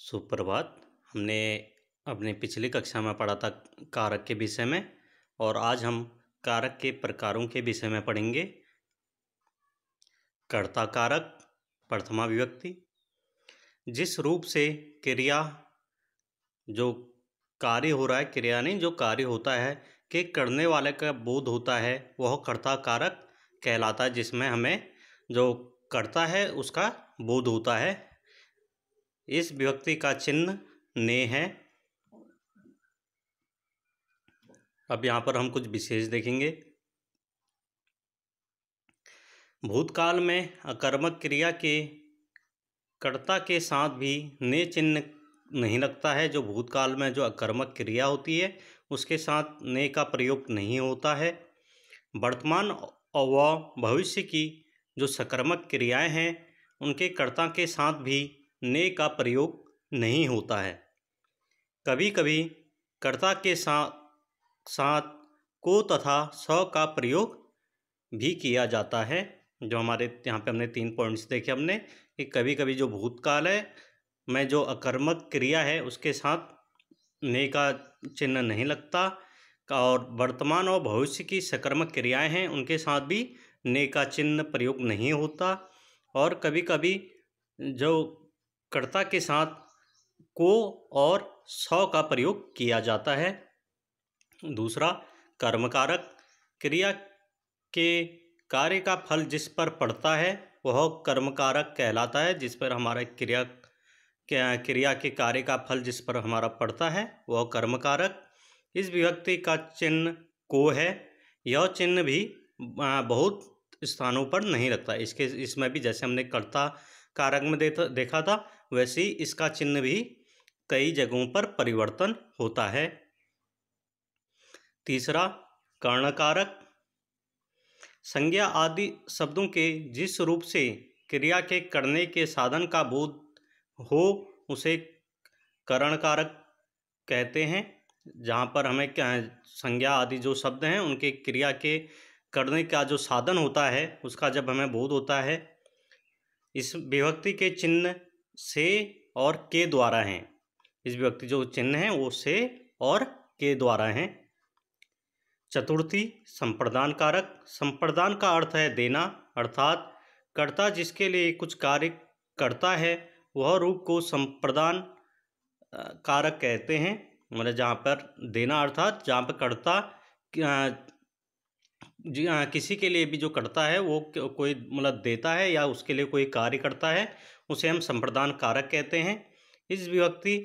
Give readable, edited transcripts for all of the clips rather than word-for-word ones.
सुप्रभात। हमने अपने पिछली कक्षा में पढ़ा था कारक के विषय में और आज हम कारक के प्रकारों के विषय में पढ़ेंगे। कर्ता कारक प्रथमा विभक्ति। जिस रूप से क्रिया जो कार्य हो रहा है, क्रिया नहीं जो कार्य होता है कि करने वाले का बोध होता है वह कर्ता कारक कहलाता है, जिसमें हमें जो करता है उसका बोध होता है। इस विभक्ति का चिन्ह ने है। अब यहाँ पर हम कुछ विशेष देखेंगे। भूतकाल में अकर्मक क्रिया के कर्ता के साथ भी ने चिन्ह नहीं लगता है। जो भूतकाल में जो अकर्मक क्रिया होती है उसके साथ ने का प्रयोग नहीं होता है। वर्तमान और भविष्य की जो सकर्मक क्रियाएं हैं उनके कर्ता के साथ भी ने का प्रयोग नहीं होता है। कभी कभी कर्ता के साथ को तथा स का प्रयोग भी किया जाता है। जो हमारे यहाँ पे हमने 3 पॉइंट्स देखे हमने कि कभी कभी जो भूतकाल है में जो अकर्मक क्रिया है उसके साथ ने का चिन्ह नहीं लगता और वर्तमान और भविष्य की सकर्मक क्रियाएं हैं उनके साथ भी ने का चिन्ह प्रयोग नहीं होता। और कभी कभी जो कर्ता के साथ को और स का प्रयोग किया जाता है। दूसरा, कर्मकारक क्रिया के कार्य का फल जिस पर पड़ता है वह कर्मकारक कहलाता है। जिस पर हमारा क्रिया के कार्य का फल जिस पर हमारा पड़ता है वह कर्मकारक। इस विभक्ति का चिन्ह को है। यह चिन्ह भी बहुत स्थानों पर नहीं लगता। इसमें भी जैसे हमने कर्ता कारक में देखा था वैसे ही इसका चिन्ह भी कई जगहों पर परिवर्तन होता है। तीसरा, कर्णकारक। संज्ञा आदि शब्दों के जिस रूप से क्रिया के करने के साधन का बोध हो उसे करणकारक कहते हैं। जहाँ पर हमें क्या संज्ञा आदि जो शब्द हैं उनके क्रिया के करने का जो साधन होता है उसका जब हमें बोध होता है। इस विभक्ति के चिन्ह से और के द्वारा हैं। इस विभक्ति जो चिन्ह हैं वो से और के द्वारा हैं। चतुर्थी, संप्रदान कारक। संप्रदान का अर्थ है देना, अर्थात कर्ता जिसके लिए कुछ कार्य करता है वह रूप को संप्रदान कारक कहते हैं। मतलब जहाँ पर देना अर्थात जहाँ पर कर्ता किसी के लिए भी जो करता है वो कोई मतलब देता है या उसके लिए कोई कार्य करता है उसे हम संप्रदान कारक कहते हैं। इस विभक्ति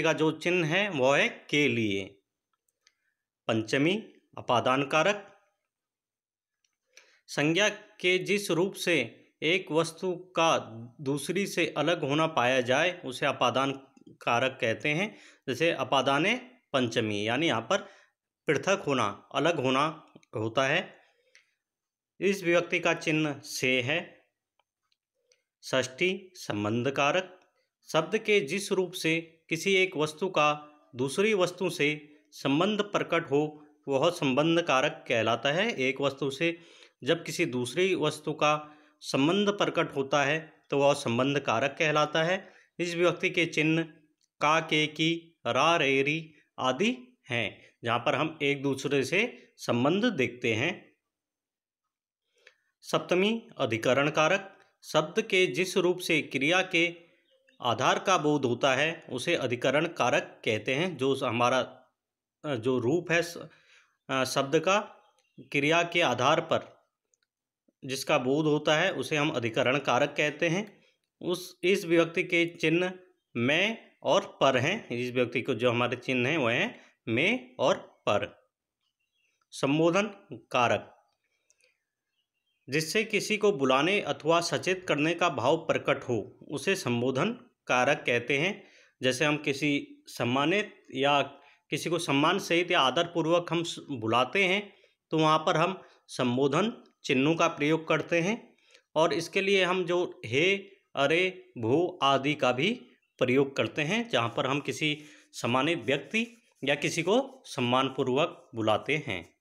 का जो चिन्ह है वह है के लिए। पंचमी, अपादान कारक। संज्ञा के जिस रूप से एक वस्तु का दूसरी से अलग होना पाया जाए उसे अपादान कारक कहते हैं। जैसे अपादाने पंचमी, यानी यहाँ पर पृथक होना, अलग होना होता है। इस विभक्ति का चिन्ह से है। षष्ठी, संबंध कारक। शब्द के जिस रूप से किसी एक वस्तु का दूसरी वस्तु से संबंध प्रकट हो वह संबंध कारक कहलाता है। एक वस्तु से जब किसी दूसरी वस्तु का संबंध प्रकट होता है तो वह संबंध कारक कहलाता है। इस विभक्ति के चिन्ह का, के, की, रा, रे, री आदि हैं, जहाँ पर हम एक दूसरे से संबंध देखते हैं। सप्तमी, अधिकरण कारक। शब्द के जिस रूप से क्रिया के आधार का बोध होता है उसे अधिकरण कारक कहते हैं। जो हमारा जो रूप है शब्द का क्रिया के आधार पर जिसका बोध होता है उसे हम अधिकरण कारक कहते हैं। इस विभक्ति के चिन्ह में और पर हैं। इस विभक्ति को जो हमारे चिन्ह हैं वह हैं में और पर। संबोधन कारक। जिससे किसी को बुलाने अथवा सचेत करने का भाव प्रकट हो उसे संबोधन कारक कहते हैं। जैसे हम किसी सम्मानित या किसी को सम्मान सहित या आदरपूर्वक हम बुलाते हैं तो वहाँ पर हम संबोधन चिन्हों का प्रयोग करते हैं। और इसके लिए हम जो हे, अरे, भो आदि का भी प्रयोग करते हैं जहाँ पर हम किसी सम्मानित व्यक्ति या किसी को सम्मानपूर्वक बुलाते हैं।